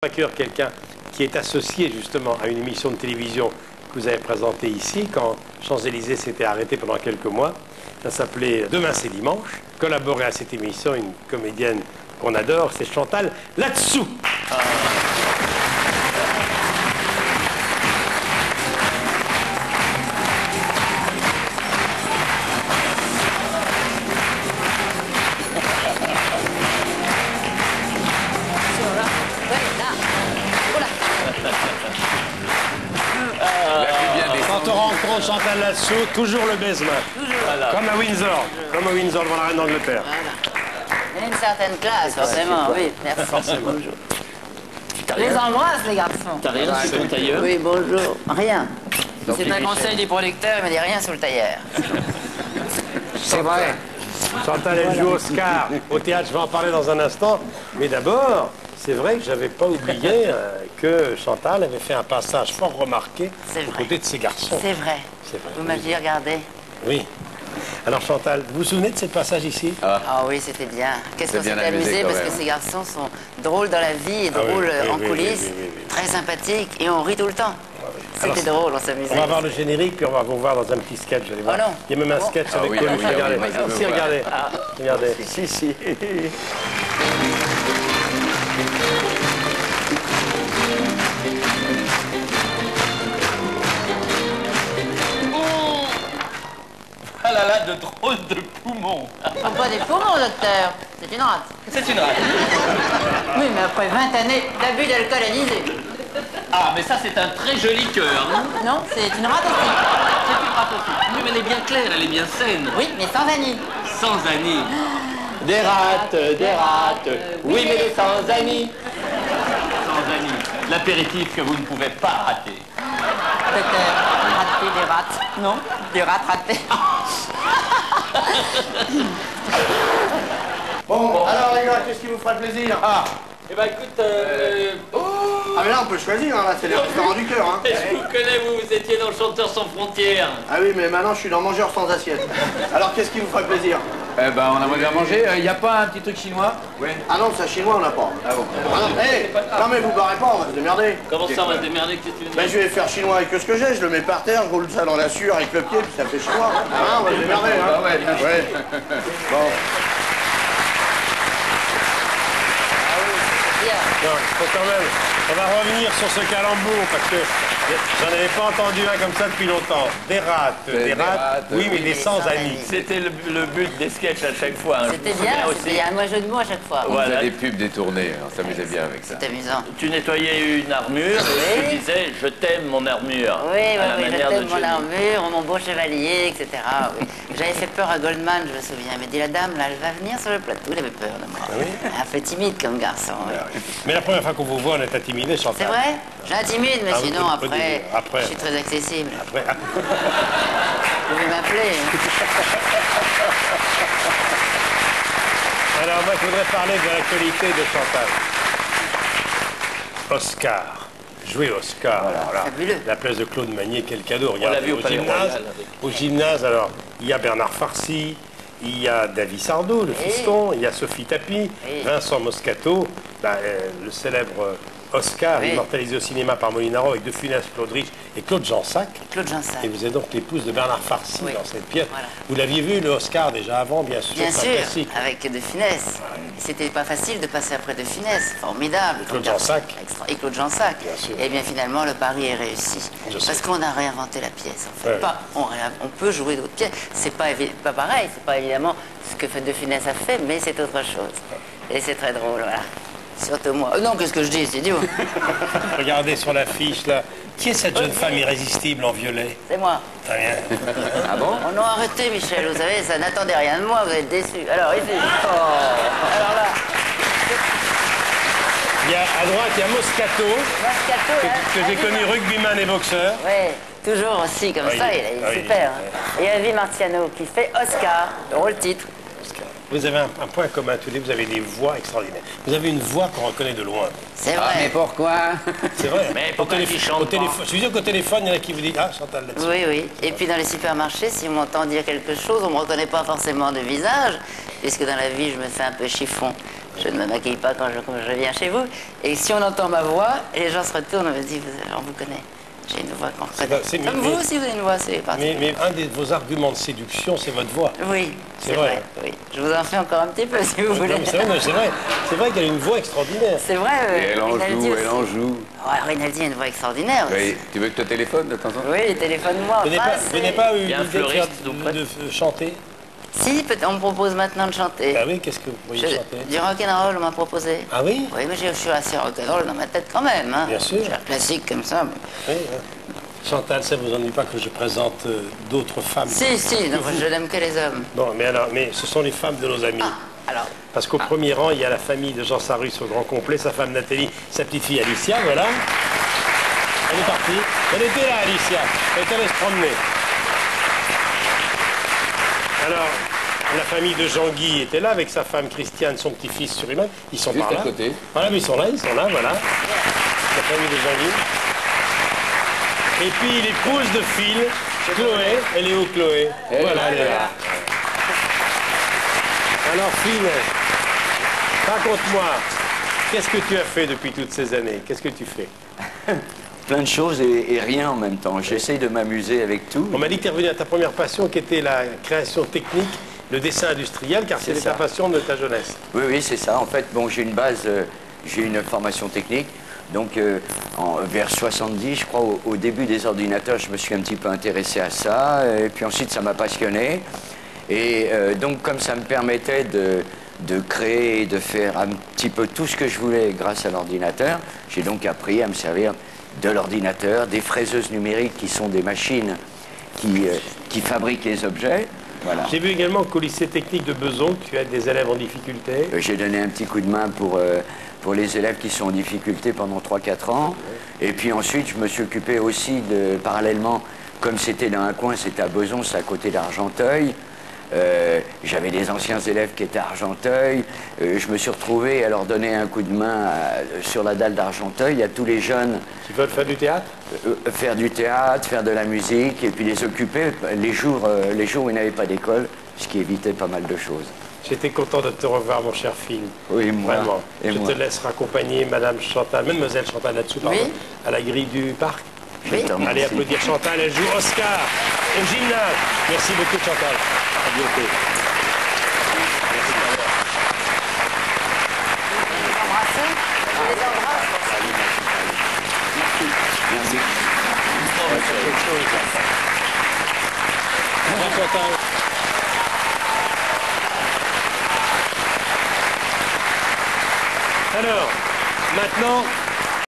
Accueillir quelqu'un qui est associé justement à une émission de télévision que vous avez présentée ici quand Champs-Élysées s'était arrêté pendant quelques mois. Ça s'appelait Demain c'est dimanche. Collaborait à cette émission une comédienne qu'on adore, c'est Chantal Latsou. Quand on rencontre Chantal Latsou, toujours le baisement. Comme à Windsor. Comme à Windsor devant la reine d'Angleterre. Voilà. Il y a une certaine classe, forcément, oui. Merci. Forcément. Je les embrasse, les garçons. T'as rien sous ton tailleur? Oui, bonjour. Rien. C'est un conseil du producteur, il m'a dit rien sous le tailleur. C'est vrai. Chantal, elle joue Oscar au théâtre, je vais en parler dans un instant. Mais d'abord, c'est vrai que j'avais pas oublié que Chantal avait fait un passage fort remarqué aux côtés de ses garçons. C'est vrai. C'est vrai. Vous m'aviez regardé. Oui. Alors Chantal, vous vous souvenez de ce passage ici? Ah oui, c'était bien. Qu'est-ce qu'on bien s'était amusé, amusé quand parce même. que ces garçons sont drôles dans la vie et Ah oui, drôles oui, en oui, coulisses, oui, oui. très sympathiques et on rit tout le temps. Alors, C'était drôle, on s'amusait. On va voir le générique, puis on va vous voir dans un petit sketch, vous allez voir. Oh non. Il y a même un Ah bon sketch Ah avec oui, Coluche, ah oui, regardez. ah oui, oui, Si, oui, regardez. Regardez. Si. Ah là là, de drôles de poumons. Ce sont pas des poumons, docteur. C'est une rate. C'est une rate. Oui, mais après 20 années d'abus d'alcool anisé. Ah, mais ça, c'est un très joli cœur. Hein. Non, c'est une rate aussi. C'est une rate aussi. Oui, mais elle est bien claire, elle est bien saine. Oui, mais sans anis. Sans anis. Des rates. Oui, mais sans anis. Sans anis. L'apéritif que vous ne pouvez pas rater. Docteur, rater des rates. Non, des rates ratées. Bon, alors les gars, qu'est-ce qui vous fera plaisir? Eh ben, écoute, Ah mais là on peut choisir, hein, là c'est les restaurants du cœur. Hein. je vous connais, vous étiez dans le Chanteur sans frontières. Ah oui, mais maintenant je suis dans Mangeur sans assiette. Alors qu'est-ce qui vous fera plaisir? Eh ben, on aimerait bien manger. Il n'y a pas un petit truc chinois? Oui. Ah non, ça chinois on n'a pas. Ah bon. Ah non, hey, non mais vous barrez pas, on va se démerder. Comment ça, on va se démerder? Qu'est-ce que tu veux Ben dire? je vais faire chinois avec ce que j'ai, je le mets par terre, je roule ça dans la sueur avec le pied, puis ça fait chinois. Ah, on va se démerder, hein. Ah ouais, bien sûr. Ouais. Bon. Non, il faut quand même. On va revenir sur ce calembour parce que j'en avais pas entendu un comme ça depuis longtemps. Des rates. Oui, mais des sans amis. C'était le but des sketchs à chaque fois. Hein. C'était bien, il y a un jeu de mots à chaque fois. On Voilà. faisait des pubs détournées, on s'amusait bien avec ça. C'est amusant. Tu nettoyais une armure et tu disais « Je t'aime, mon armure ». Oui, à la je manière t'aime de mon Johnny. armure, mon beau chevalier, etc. Oui. J'avais fait peur à Goldman, je me souviens. Il m'a dit, la dame, là, elle va venir sur le plateau. Il avait peur de moi. Un peu timide comme garçon. Oui. Mais la première fois qu'on vous voit, on est intimidé, Chantal. C'est vrai? J'intimide, mais Ah, sinon, au après, début. Après. je suis très accessible. Après, Vous pouvez m'appeler. alors moi, je voudrais parler de l'actualité de Chantal. Oscar. Jouer Oscar. Alors là, Fabuleux. la place de Claude Magnier, quel cadeau. l'a vu au Palais gymnase. Royal avec- Au gymnase, alors, il y a Bernard Farcy, il y a David Sardou, le fiston, il y a Sophie Tapie, Oui. Vincent Moscato, le célèbre Oscar, Oui. immortalisé au cinéma par Molinaro avec De Funès, Claude Rich et Claude Jansac. Claude Jansac. Et vous êtes donc l'épouse de Bernard Farcy Oui. dans cette pièce. Voilà. Vous l'aviez vu, le Oscar, déjà avant, bien sûr. Bien c'est un sûr, classique. avec De Funès. C'était pas facile de passer après De Funès. Formidable. Claude comme garçon. Jansac. Et Claude Jansac. Bien sûr. Et bien finalement, le pari est réussi. Je sais. Parce qu'on a réinventé la pièce. En fait. Ouais. Pas, on peut jouer d'autres pièces. C'est pas, pas pareil. C'est pas évidemment ce que De Funès a fait, mais c'est autre chose. Et c'est très drôle, voilà. Surtout moi. Non, qu'est-ce que je dis? C'est idiot. Regardez sur l'affiche, là. Qui est cette jeune femme irrésistible en violet? C'est moi. Très bien. Ah bon? Oh non, arrêtez, Michel, vous savez, ça n'attendait rien de moi, vous êtes déçus. Alors, ici. Alors là, Il y a, à droite, il y a Moscato, Moscato, là. que j'ai connu rugbyman et boxeur. Oui, toujours aussi comme Ah, ça, il il est- est ah, il est- super. Et Avi Marciano qui fait Oscar, drôle titre. Vous avez un point commun tous les deux, vous avez des voix extraordinaires. Vous avez une voix qu'on reconnaît de loin. C'est Ah, mais vrai. pourquoi? C'est vrai. Mais pourquoi il chante pas? Je suis sûr qu'au téléphone, il y en a qui vous disent « Ah, Chantal là-dessus ». Oui, oui. Et puis dans les supermarchés, si on m'entend dire quelque chose, on ne me reconnaît pas forcément de visage, puisque dans la vie, je me fais un peu chiffon. Je ne me maquille pas quand je viens chez vous. Et si on entend ma voix, les gens se retournent et me disent, on vous connaît. J'ai une voix qu'on reconnaît. Comme vous aussi, vous avez une voix, c'est particulier. Mais un de vos arguments de séduction, c'est votre voix. Oui, c'est vrai. Oui. Je vous en fais encore un petit peu, si vous voulez. C'est vrai. C'est vrai qu'elle a une voix extraordinaire. C'est vrai. Et elle en joue. Ouais, Rinaldi a une voix extraordinaire aussi. Oui. Tu veux que je te téléphone de temps en temps? Oui, téléphone-moi. Vous n'avez pas eu Il y a un l'idée fleuriste, donc, de chanter? Si, on me propose maintenant de chanter. Ah oui, qu'est-ce que vous pourriez chanter? Du rock'n'roll, on m'a proposé. Ah oui? Oui, mais je suis assez rock'n'roll dans ma tête quand même. Hein. Bien sûr. Je suis un classique comme ça. Mais... Oui, hein. Chantal, ça vous ennuie pas que je présente d'autres femmes? Si, non, je n'aime que les hommes. Bon, mais ce sont les femmes de nos amis. Alors. Parce qu'au premier rang, il y a la famille de Jean Sarrus au grand complet, sa femme Nathalie, sa petite fille Alicia, voilà. Elle est partie. Elle était là, Alicia. Elle est allée se promener. Alors, la famille de Jean-Guy était là avec sa femme Christiane, son petit-fils Suriname. Ils sont Juste par là. à côté. Voilà, mais ils sont là, voilà. La famille de Jean-Guy. Et puis l'épouse de Phil, Chloé. Elle est où, Chloé? Voilà, elle est là. Alors, Phil, raconte-moi, qu'est-ce que tu as fait depuis toutes ces années? Qu'est-ce que tu fais? Plein de choses et rien en même temps. J'essaye de m'amuser avec tout. On m'a dit que tu es revenu à ta première passion qui était la création technique, le dessin industriel, car c'était ta passion de ta jeunesse. Oui, c'est ça. En fait, bon, j'ai une base, j'ai une formation technique. Donc, vers 70, je crois, au début des ordinateurs, je me suis un petit peu intéressé à ça. Et puis ensuite, ça m'a passionné. Et donc, comme ça me permettait de créer et de faire un petit peu tout ce que je voulais grâce à l'ordinateur, j'ai donc appris à me servir de l'ordinateur, des fraiseuses numériques qui sont des machines qui fabriquent les objets. Voilà. J'ai vu également qu'au lycée technique de Besançon, tu as des élèves en difficulté. J'ai donné un petit coup de main pour les élèves qui sont en difficulté pendant 3-4 ans. Et puis ensuite, je me suis occupé aussi parallèlement, comme c'était dans un coin, c'était à Besançon, c'est à côté d'Argenteuil. J'avais des anciens élèves qui étaient à Argenteuil. Je me suis retrouvé à leur donner un coup de main sur la dalle d'Argenteuil à tous les jeunes. Qui veulent faire du théâtre? Faire du théâtre, faire de la musique, et puis les occuper les jours où ils n'avaient pas d'école, ce qui évitait pas mal de choses. J'étais content de te revoir, mon cher Phil. Oui, moi. Vraiment. Et je te laisse raccompagner Madame Chantal, Mademoiselle Chantal là-dessous, pardon, à la grille du parc. Oui. Allez applaudir Chantal, elle joue Oscar au gymnase. Merci beaucoup, Chantal. À bientôt. Merci. Je les embrasse. Merci. Au revoir, Chantal. Alors, maintenant,